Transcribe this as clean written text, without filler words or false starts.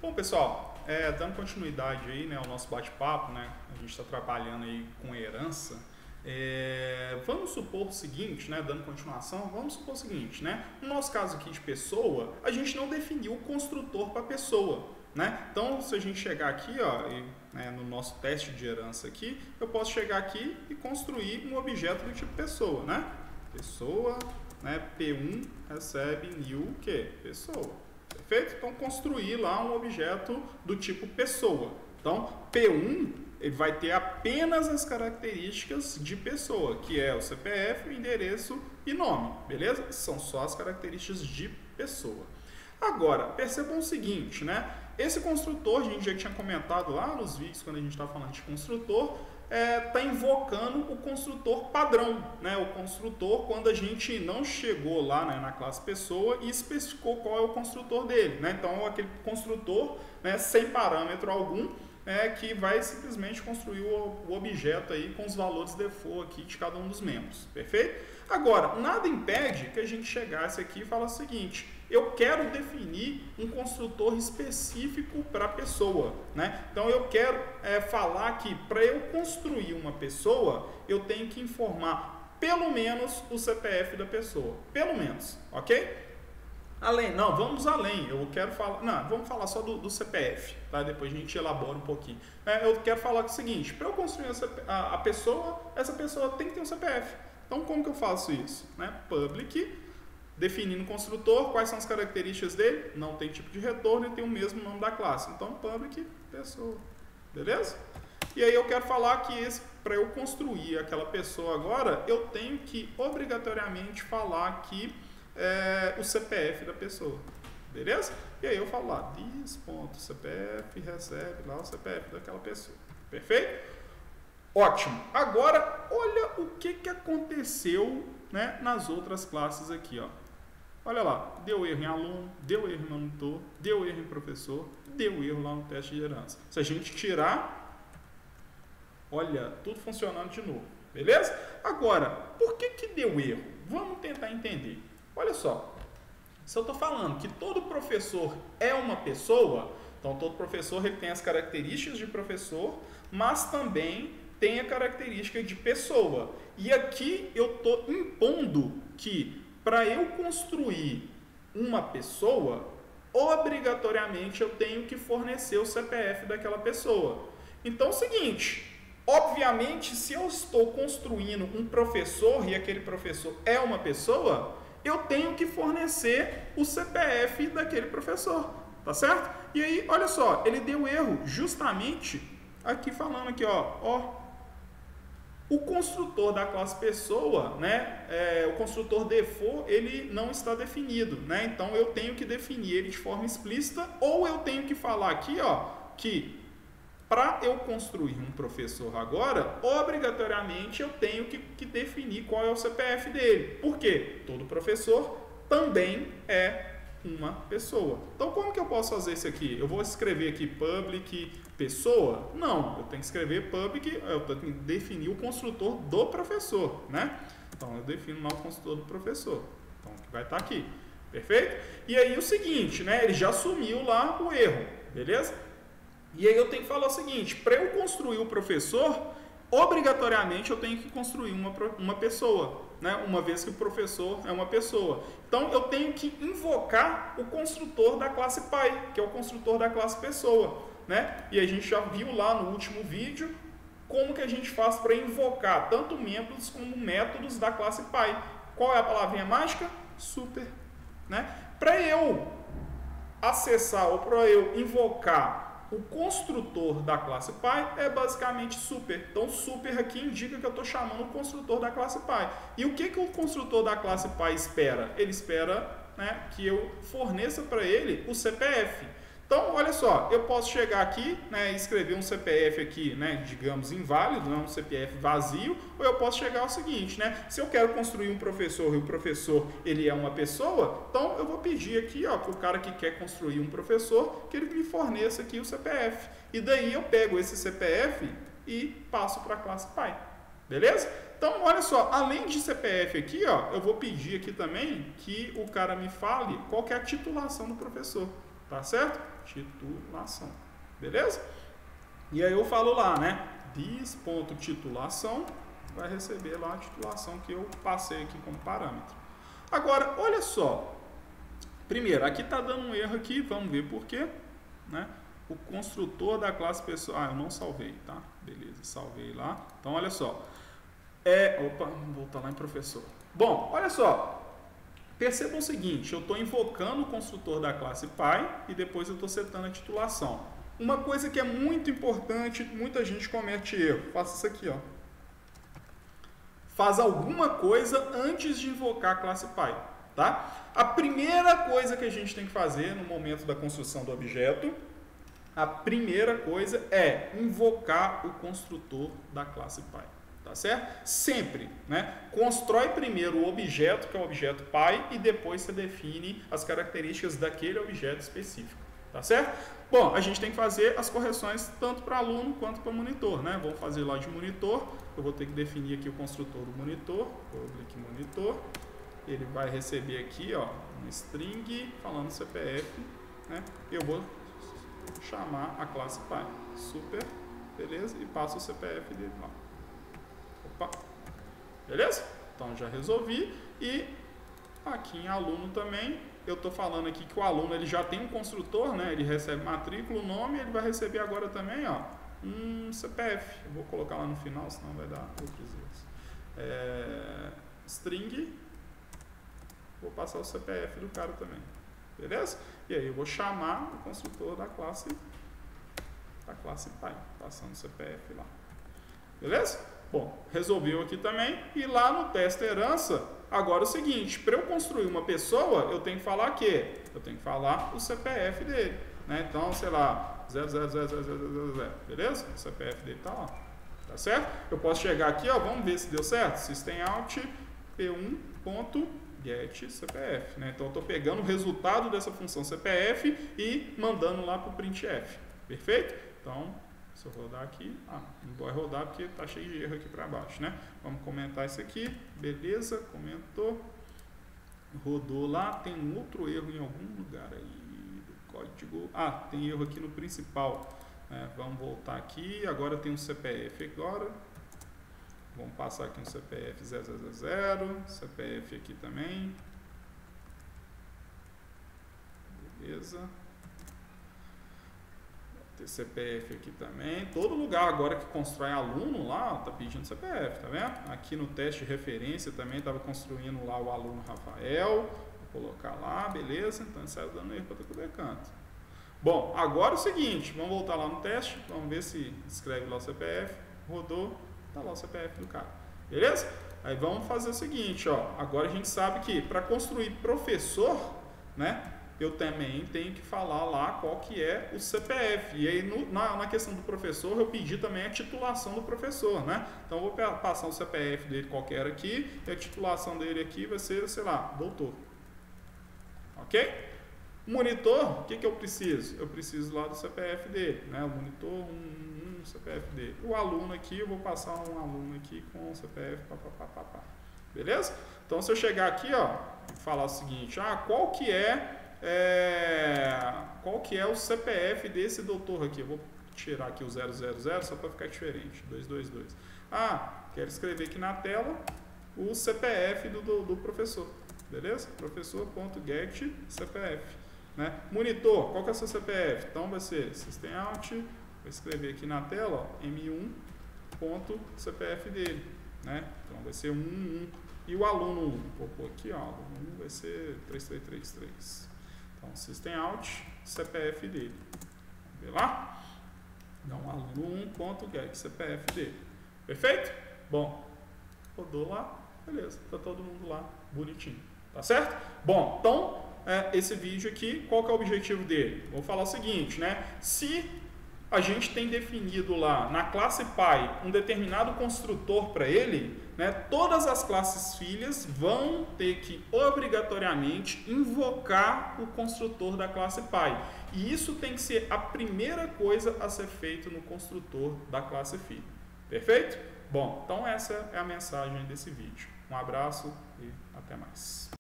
Bom, pessoal, dando continuidade aí, né, ao nosso bate-papo, né, a gente está trabalhando aí com herança. Vamos supor o seguinte, né, dando continuação, vamos supor o seguinte, né, no nosso caso aqui de pessoa, a gente não definiu o construtor para pessoa, né? Então, se a gente chegar aqui, ó, no nosso teste de herança aqui, eu posso chegar aqui e construir um objeto do tipo pessoa, né? Pessoa, né, P1 recebe new o quê? Pessoa. Perfeito? Então, construir lá um objeto do tipo pessoa. Então, P1 ele vai ter apenas as características de pessoa, que é o CPF, o endereço e nome, beleza? São só as características de pessoa. Agora, percebam o seguinte, né? Esse construtor, a gente já tinha comentado lá nos vídeos, quando a gente estava falando de construtor, está invocando o construtor padrão, né? O construtor quando a gente não chegou lá, né, na classe pessoa e especificou qual é o construtor dele, né? Então, aquele construtor, né, sem parâmetro algum, que vai simplesmente construir o objeto aí com os valores default aqui de cada um dos membros, perfeito? Agora, nada impede que a gente chegasse aqui e falasse o seguinte: eu quero definir um construtor específico para a pessoa, né? Então, eu quero falar que para eu construir uma pessoa, eu tenho que informar pelo menos o CPF da pessoa, pelo menos, ok? Além, não, vamos além, eu quero falar, não, vamos falar só do CPF, tá? Depois a gente elabora um pouquinho. Eu quero falar o seguinte: para eu construir a pessoa, essa pessoa tem que ter um CPF. Então, como que eu faço isso? Né? Public, definindo o construtor, quais são as características dele? Não tem tipo de retorno e tem o mesmo nome da classe. Então, public, pessoa, beleza? E aí eu quero falar que para eu construir aquela pessoa agora, eu tenho que obrigatoriamente falar que o CPF da pessoa, beleza? E aí eu falo lá, this.cpf recebe lá o CPF daquela pessoa, perfeito? Ótimo. Agora, olha o que aconteceu, né, nas outras classes aqui, ó. Olha lá, deu erro em aluno, deu erro em monitor, deu erro em professor, deu erro lá no teste de herança. Se a gente tirar, olha, tudo funcionando de novo, beleza? Agora, por que deu erro? Vamos tentar entender. Olha só, se eu estou falando que todo professor é uma pessoa, então todo professor ele tem as características de professor, mas também tem a característica de pessoa. E aqui eu estou impondo que para eu construir uma pessoa, obrigatoriamente eu tenho que fornecer o CPF daquela pessoa. Então é o seguinte, obviamente se eu estou construindo um professor e aquele professor é uma pessoa, eu tenho que fornecer o CPF daquele professor, tá certo? E aí, olha só, ele deu erro justamente aqui falando aqui, ó, o construtor da classe pessoa, né, o construtor default, ele não está definido, né? Então eu tenho que definir ele de forma explícita, ou eu tenho que falar aqui, ó, que para eu construir um professor agora, obrigatoriamente eu tenho que definir qual é o CPF dele. Por quê? Todo professor também é uma pessoa. Então, como que eu posso fazer isso aqui? Eu vou escrever aqui public pessoa? Não, eu tenho que escrever public, eu tenho que definir o construtor do professor, né? Então, eu defino lá o construtor do professor. Então, que vai estar aqui. Perfeito? E aí, o seguinte, né? Ele já assumiu lá o erro, beleza? E aí eu tenho que falar o seguinte: para eu construir o professor, obrigatoriamente eu tenho que construir uma pessoa, né? Uma vez que o professor é uma pessoa. Então eu tenho que invocar o construtor da classe pai, que é o construtor da classe pessoa, né? E a gente já viu lá no último vídeo como que a gente faz para invocar tanto membros como métodos da classe pai. Qual é a palavrinha mágica? Super, né? Para eu acessar ou para eu invocar o construtor da classe pai é basicamente super. Então, super aqui indica que eu estou chamando o construtor da classe pai. E o que o construtor da classe pai espera? Ele espera, né, que eu forneça para ele o CPF. Então, olha só, eu posso chegar aqui, né, e escrever um CPF aqui, né, digamos, inválido, né, um CPF vazio, ou eu posso chegar ao seguinte, né, se eu quero construir um professor e o professor ele é uma pessoa, então eu vou pedir aqui, ó, para o cara que quer construir um professor, que ele me forneça aqui o CPF. E daí eu pego esse CPF e passo para a classe pai. Beleza? Então, olha só, além de CPF aqui, ó, eu vou pedir aqui também que o cara me fale qual que é a titulação do professor. tá certo? Titulação, beleza? E aí eu falo lá, né? This.titulação vai receber lá a titulação que eu passei aqui como parâmetro. Agora, olha só. Primeiro, aqui está dando um erro aqui, vamos ver por quê, né? O construtor da classe pessoal... eu não salvei, tá? Beleza, salvei lá. Então, olha só. Opa, vou voltar lá em professor. Bom, olha só. Percebam o seguinte, eu estou invocando o construtor da classe pai e depois eu estou setando a titulação. Uma coisa que é muito importante, muita gente comete erro. Faça isso aqui, ó. Faz alguma coisa antes de invocar a classe pai, tá? A primeira coisa que a gente tem que fazer no momento da construção do objeto, a primeira coisa é invocar o construtor da classe pai, tá certo? Sempre, né? Constrói primeiro o objeto, que é o objeto pai, e depois você define as características daquele objeto específico, tá certo? Bom, a gente tem que fazer as correções tanto para aluno quanto para monitor, né? Vamos fazer lá de monitor, eu vou ter que definir aqui o construtor do monitor, public monitor, ele vai receber aqui, ó, um string falando CPF, né? Eu vou chamar a classe pai, super, beleza? E passo o CPF dele lá. Opa, beleza? Então já resolvi. E aqui em aluno também, eu estou falando aqui que o aluno ele já tem um construtor, né? Ele recebe matrícula, o nome, ele vai receber agora também, ó, um CPF. Eu vou colocar lá no final, senão vai dar outros erros. String, vou passar o CPF do cara também, beleza? E aí eu vou chamar o construtor da classe pai, passando o CPF lá, beleza? Bom, resolveu aqui também. E lá no teste herança, agora é o seguinte, para eu construir uma pessoa, eu tenho que falar o quê? Eu tenho que falar o CPF dele, né? Então, sei lá, 0000000, beleza? O CPF dele tá lá, tá certo? Eu posso chegar aqui, ó, vamos ver se deu certo. System out p1.get CPF, né? Então, eu estou pegando o resultado dessa função CPF e mandando lá para o printf, perfeito? Então, se eu rodar aqui, não vai rodar porque está cheio de erro aqui para baixo, né? Vamos comentar isso aqui, beleza, comentou, rodou lá, tem um outro erro em algum lugar aí do código, tem erro aqui no principal, né? Vamos voltar aqui, agora tem um CPF agora, vamos passar aqui um CPF 000, CPF aqui também, beleza. CPF aqui também, todo lugar agora que constrói aluno lá, tá pedindo CPF, tá vendo? Aqui no teste de referência também estava construindo lá o aluno Rafael, vou colocar lá, beleza, então ele saiu dando erro para todo canto. Bom, agora é o seguinte, vamos voltar lá no teste, vamos ver se escreve lá o CPF, rodou, tá lá o CPF do cara, beleza? Aí vamos fazer o seguinte, ó, agora a gente sabe que para construir professor, né, eu também tenho que falar lá qual que é o CPF. E aí, na questão do professor, eu pedi também a titulação do professor, né? Então, eu vou passar o CPF dele qualquer aqui, e a titulação dele aqui vai ser, sei lá, doutor. Ok? Monitor, o que eu preciso? Eu preciso lá do CPF dele, né? O monitor, CPF dele. O aluno aqui, eu vou passar um aluno aqui com o CPF, beleza? Então, se eu chegar aqui, ó, falar o seguinte, qual que é o CPF desse doutor aqui? Eu vou tirar aqui o 000 só para ficar diferente, 222. Quero escrever aqui na tela o CPF do professor, beleza? Professor.get CPF, né? Monitor, qual que é o seu CPF? Então vai ser system out, vou escrever aqui na tela, ó, m1.cpf dele, né? Então vai ser 11. E o aluno 1, vou pôr aqui, ó, aluno 1 vai ser 3333. Então, system out, CPF dele. Vamos ver lá? Então, aluno 1.get CPF dele. Perfeito? Bom, rodou lá, beleza, tá todo mundo lá, bonitinho. Tá certo? Bom, então, esse vídeo aqui, qual que é o objetivo dele? Vou falar o seguinte, né? Se a gente tem definido lá na classe pai um determinado construtor para ele, né, todas as classes filhas vão ter que obrigatoriamente invocar o construtor da classe pai. E isso tem que ser a primeira coisa a ser feito no construtor da classe filha. Perfeito? Bom, então essa é a mensagem desse vídeo. Um abraço e até mais.